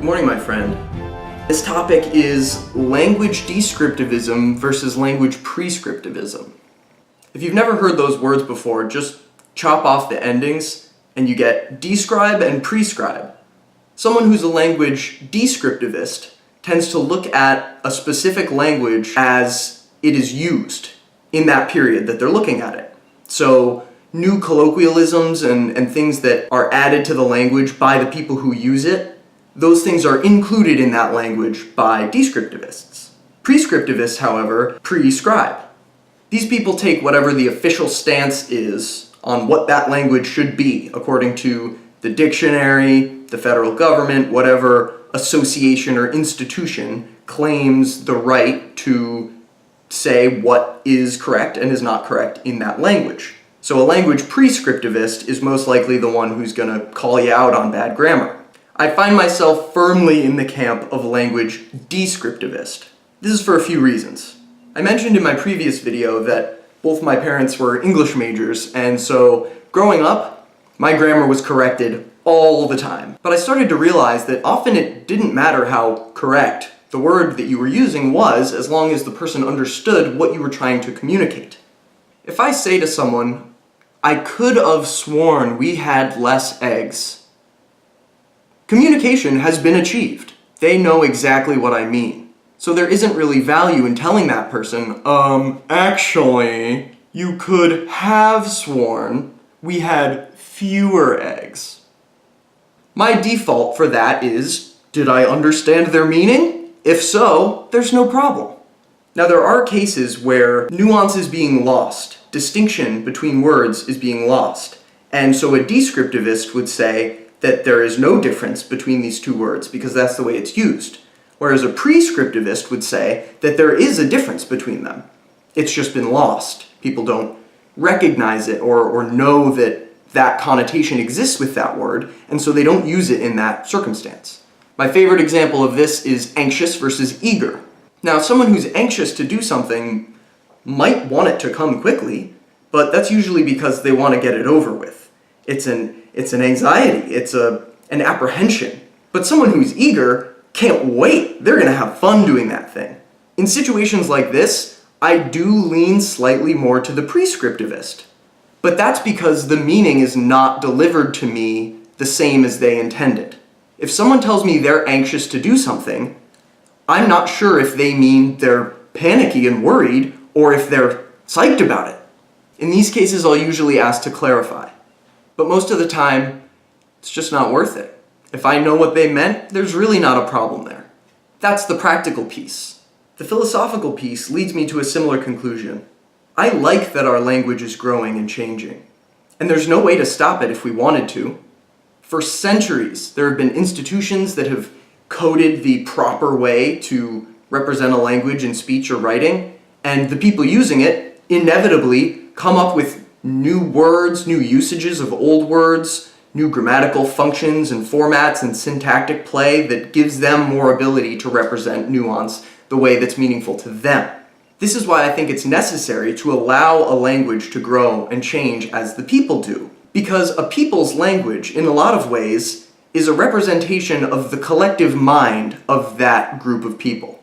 morning, my friend. This topic is language descriptivism versus language prescriptivism. If you've never heard those words before, just chop off the endings and you get describe and prescribe. Someone who's a language descriptivist tends to look at a specific language as it is used in that period that they're looking at it. So new colloquialisms and things that are added to the language by the people who use it, those things are included in that language by descriptivists. Prescriptivists, however, prescribe. These people take whatever the official stance is on what that language should be, according to the dictionary, the federal government, whatever association or institution claims the right to say what is correct and is not correct in that language. So a language prescriptivist is most likely the one who's going to call you out on bad grammar. I find myself firmly in the camp of language descriptivist. This is for a few reasons. I mentioned in my previous video that both my parents were English majors, and so growing up, my grammar was corrected all the time. But I started to realize that often it didn't matter how correct the word that you were using was, as long as the person understood what you were trying to communicate. If I say to someone, "I could have sworn we had less eggs," communication has been achieved. They know exactly what I mean. So there isn't really value in telling that person, actually, you could have sworn we had fewer eggs. My default for that is, did I understand their meaning? If so, there's no problem. Now there are cases where nuance is being lost, distinction between words is being lost, and so a descriptivist would say that there is no difference between these two words because that's the way it's used. Whereas a prescriptivist would say that there is a difference between them. It's just been lost. People don't recognize it or know that that connotation exists with that word, and so they don't use it in that circumstance. My favorite example of this is anxious versus eager. Now, someone who's anxious to do something might want it to come quickly, but that's usually because they want to get it over with. It's an anxiety, it's an apprehension. But someone who's eager can't wait. They're going to have fun doing that thing. In situations like this, I do lean slightly more to the prescriptivist. But that's because the meaning is not delivered to me the same as they intended. If someone tells me they're anxious to do something, I'm not sure if they mean they're panicky and worried or if they're psyched about it. In these cases, I'll usually ask to clarify. But most of the time, it's just not worth it. If I know what they meant, there's really not a problem there. That's the practical piece. The philosophical piece leads me to a similar conclusion. I like that our language is growing and changing, and there's no way to stop it if we wanted to. For centuries, there have been institutions that have coded the proper way to represent a language in speech or writing, and the people using it inevitably come up with new words, new usages of old words, new grammatical functions and formats and syntactic play that gives them more ability to represent nuance the way that's meaningful to them. This is why I think it's necessary to allow a language to grow and change as the people do. Because a people's language, in a lot of ways, is a representation of the collective mind of that group of people.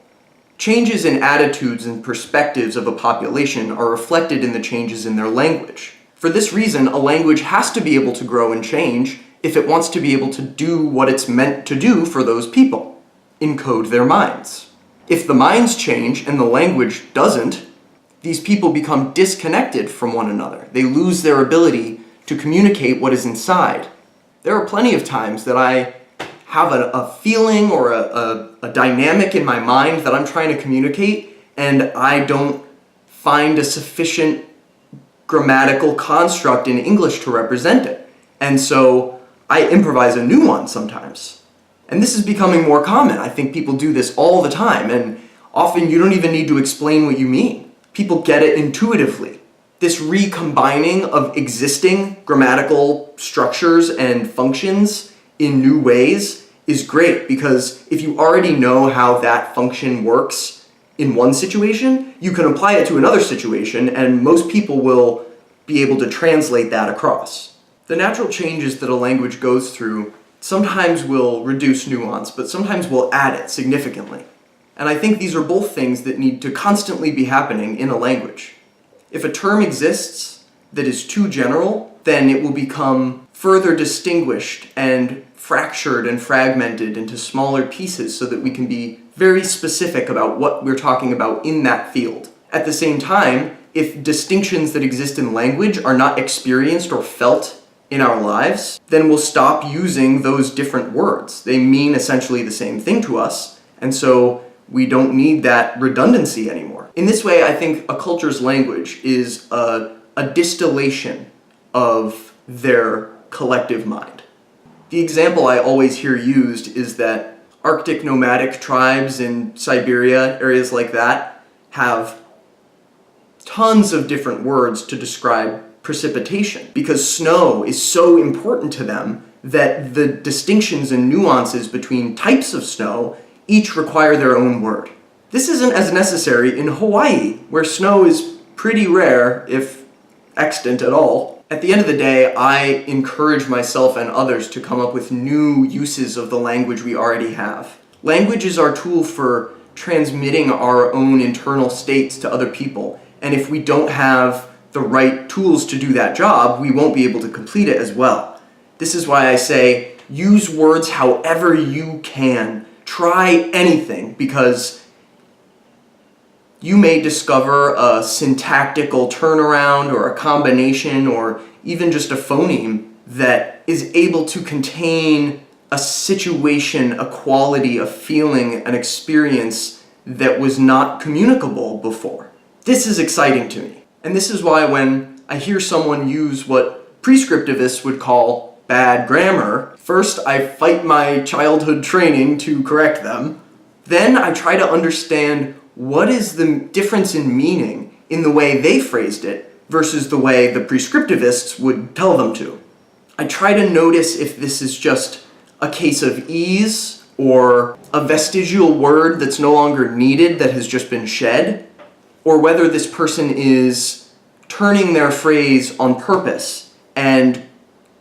Changes in attitudes and perspectives of a population are reflected in the changes in their language. For this reason, a language has to be able to grow and change if it wants to be able to do what it's meant to do for those people, encode their minds. If the minds change and the language doesn't, these people become disconnected from one another. They lose their ability to communicate what is inside. There are plenty of times that I have a feeling or a dynamic in my mind that I'm trying to communicate, and I don't find a sufficient grammatical construct in English to represent it. And so I improvise a new one sometimes. And this is becoming more common. I think people do this all the time, and often you don't even need to explain what you mean. People get it intuitively. This recombining of existing grammatical structures and functions in new ways is great, because if you already know how that function works in one situation, you can apply it to another situation, and most people will be able to translate that across. The natural changes that a language goes through sometimes we'll reduce nuance, but sometimes we'll add it significantly. And I think these are both things that need to constantly be happening in a language. If a term exists that is too general, then it will become further distinguished and fractured and fragmented into smaller pieces so that we can be very specific about what we're talking about in that field. At the same time, if distinctions that exist in language are not experienced or felt in our lives, then we'll stop using those different words. They mean essentially the same thing to us, and so we don't need that redundancy anymore. In this way, I think a culture's language is a distillation of their collective mind. The example I always hear used is that Arctic nomadic tribes in Siberia, areas like that, have tons of different words to describe precipitation because snow is so important to them that the distinctions and nuances between types of snow each require their own word. This isn't as necessary in Hawaii, where snow is pretty rare, if extant at all. At the end of the day, I encourage myself and others to come up with new uses of the language we already have. Language is our tool for transmitting our own internal states to other people, and if we don't have the right tools to do that job, we won't be able to complete it as well. This is why I say, use words however you can. Try anything, because you may discover a syntactical turnaround or a combination or even just a phoneme that is able to contain a situation, a quality, a feeling, an experience that was not communicable before. This is exciting to me. And this is why when I hear someone use what prescriptivists would call bad grammar, first I fight my childhood training to correct them. Then I try to understand what is the difference in meaning in the way they phrased it versus the way the prescriptivists would tell them to. I try to notice if this is just a case of ease or a vestigial word that's no longer needed that has just been shed, or whether this person is turning their phrase on purpose, and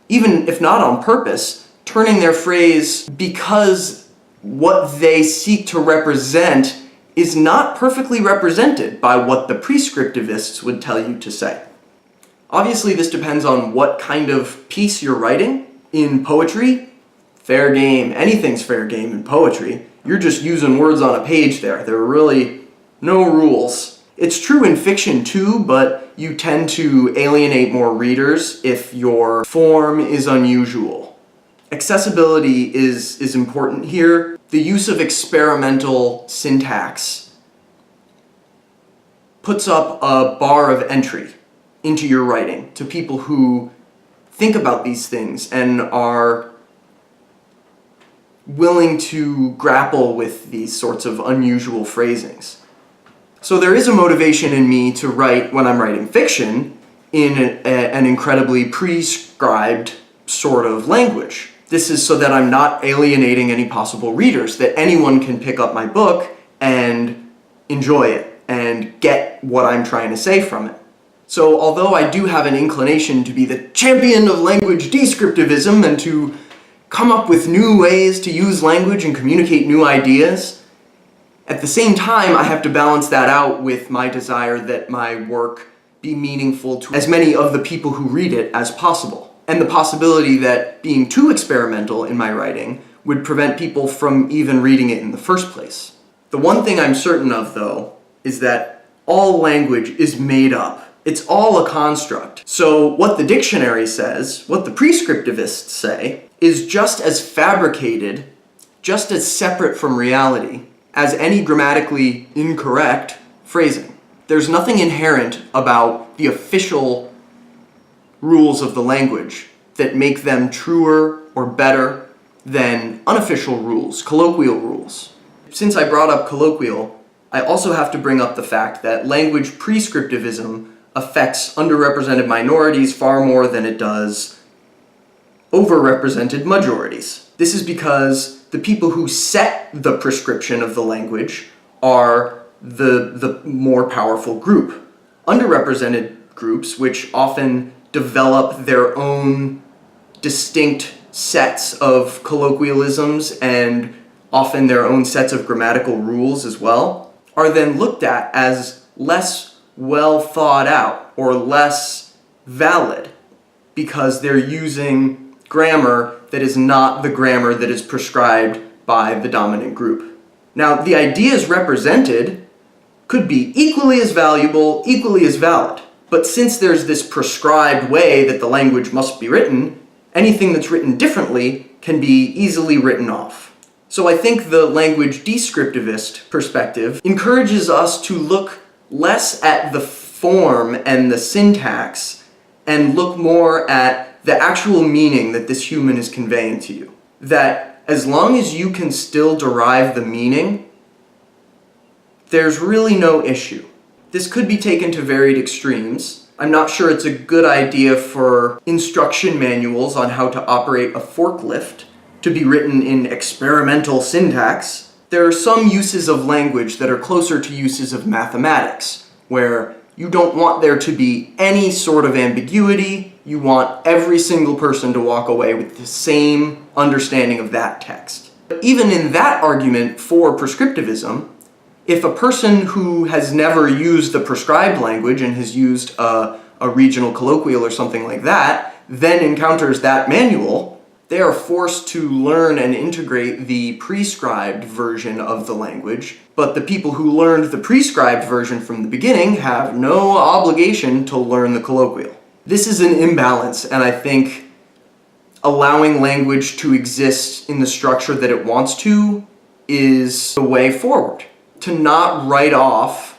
even if not on purpose, turning their phrase because what they seek to represent is not perfectly represented by what the prescriptivists would tell you to say. Obviously, this depends on what kind of piece you're writing. In poetry, fair game. Anything's fair game in poetry. You're just using words on a page there. There are really no rules. It's true in fiction too, but you tend to alienate more readers if your form is unusual. Accessibility is important here. The use of experimental syntax puts up a bar of entry into your writing to people who think about these things and are willing to grapple with these sorts of unusual phrasings. So there is a motivation in me to write, when I'm writing fiction, in an incredibly prescribed sort of language. This is so that I'm not alienating any possible readers, that anyone can pick up my book and enjoy it and get what I'm trying to say from it. So although I do have an inclination to be the champion of language descriptivism and to come up with new ways to use language and communicate new ideas, at the same time I have to balance that out with my desire that my work be meaningful to as many of the people who read it as possible, and the possibility that being too experimental in my writing would prevent people from even reading it in the first place. The one thing I'm certain of, though, is that all language is made up. It's all a construct. So what the dictionary says, what the prescriptivists say, is just as fabricated, just as separate from reality as any grammatically incorrect phrasing. There's nothing inherent about the official rules of the language that make them truer or better than unofficial rules, colloquial rules. Since I brought up colloquial, I also have to bring up the fact that language prescriptivism affects underrepresented minorities far more than it does overrepresented majorities. This is because the people who set the prescription of the language are the more powerful group. Underrepresented groups, which often develop their own distinct sets of colloquialisms and often their own sets of grammatical rules as well, are then looked at as less well thought out or less valid because they're using grammar that is not the grammar that is prescribed by the dominant group. Now, the ideas represented could be equally as valuable, equally as valid, but since there's this prescribed way that the language must be written, anything that's written differently can be easily written off. So I think the language descriptivist perspective encourages us to look less at the form and the syntax and look more at the actual meaning that this human is conveying to you. That as long as you can still derive the meaning, there's really no issue. This could be taken to varied extremes. I'm not sure it's a good idea for instruction manuals on how to operate a forklift to be written in experimental syntax. There are some uses of language that are closer to uses of mathematics, where you don't want there to be any sort of ambiguity. You want every single person to walk away with the same understanding of that text. But even in that argument for prescriptivism, if a person who has never used the prescribed language and has used a regional colloquial or something like that, then encounters that manual, they are forced to learn and integrate the prescribed version of the language, but the people who learned the prescribed version from the beginning have no obligation to learn the colloquial. This is an imbalance, and I think allowing language to exist in the structure that it wants to is the way forward. To not write off,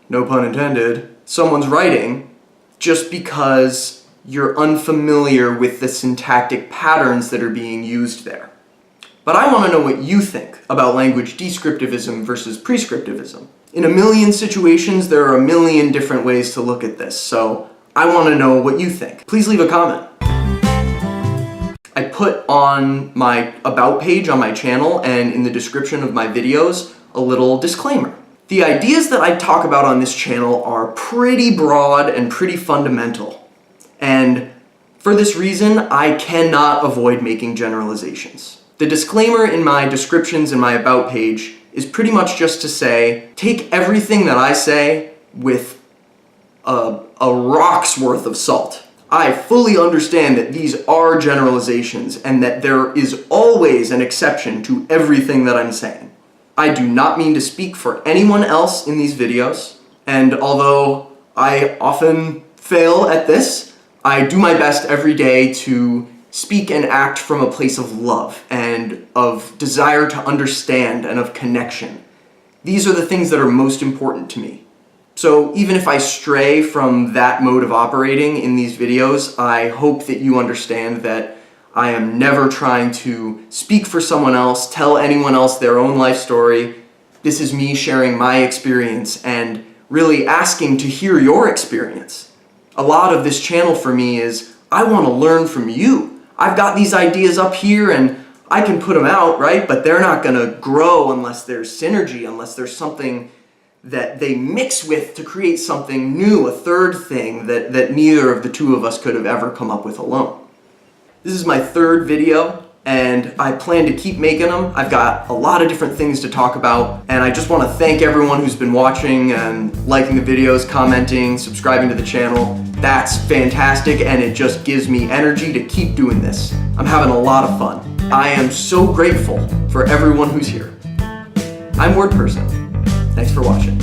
no pun intended, someone's writing just because you're unfamiliar with the syntactic patterns that are being used there. But I want to know what you think about language descriptivism versus prescriptivism. In a million situations, there are a million different ways to look at this, so I want to know what you think. Please leave a comment. I put on my About page on my channel and in the description of my videos a little disclaimer. The ideas that I talk about on this channel are pretty broad and pretty fundamental. And for this reason, I cannot avoid making generalizations. The disclaimer in my descriptions in my About page is pretty much just to say, take everything that I say with a rock's worth of salt. I fully understand that these are generalizations and that there is always an exception to everything that I'm saying. I do not mean to speak for anyone else in these videos, and although I often fail at this, I do my best every day to speak and act from a place of love and of desire to understand and of connection. These are the things that are most important to me. So even if I stray from that mode of operating in these videos, I hope that you understand that I am never trying to speak for someone else, tell anyone else their own life story. This is me sharing my experience and really asking to hear your experience. A lot of this channel for me is, I want to learn from you. I've got these ideas up here and I can put them out, right? But they're not going to grow unless there's synergy, unless there's something that they mix with to create something new, a third thing that neither of the two of us could have ever come up with alone. This is my third video, and I plan to keep making them. I've got a lot of different things to talk about, and I just want to thank everyone who's been watching and liking the videos, commenting, subscribing to the channel. That's fantastic, and it just gives me energy to keep doing this. I'm having a lot of fun. I am so grateful for everyone who's here. I'm WordPerson. Thanks for watching.